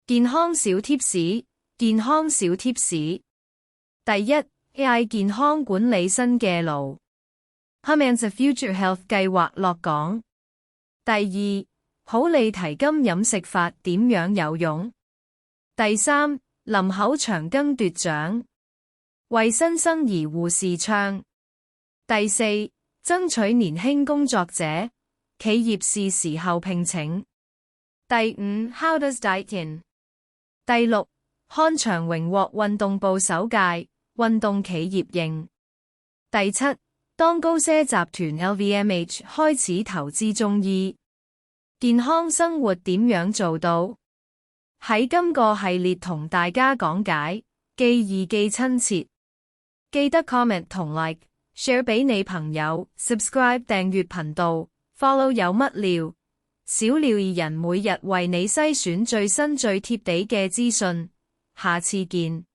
健康小貼士，健康小貼士。第一 ，AI 健康管理新嘅路 ，Humans Future Health 計劃落港。第二，普利提金飲食法點樣有用？第三，林口長庚奪獎，為新生兒護士唱。第四，爭取年輕工作者，企業是時候聘請。第五 ，How does diet in？第六，漢長榮獲運動部首屆運動企業認。第七，當高些集團 LVMH 開始投資中醫，健康生活點樣做到？喺今個系列同大家講解，既易既親切。記得 comment 同 like、share 俾你朋友 ，subscribe 訂閱頻道，follow 有乜料。小廖二人每日為你篩選最新最貼地嘅資訊，下次見。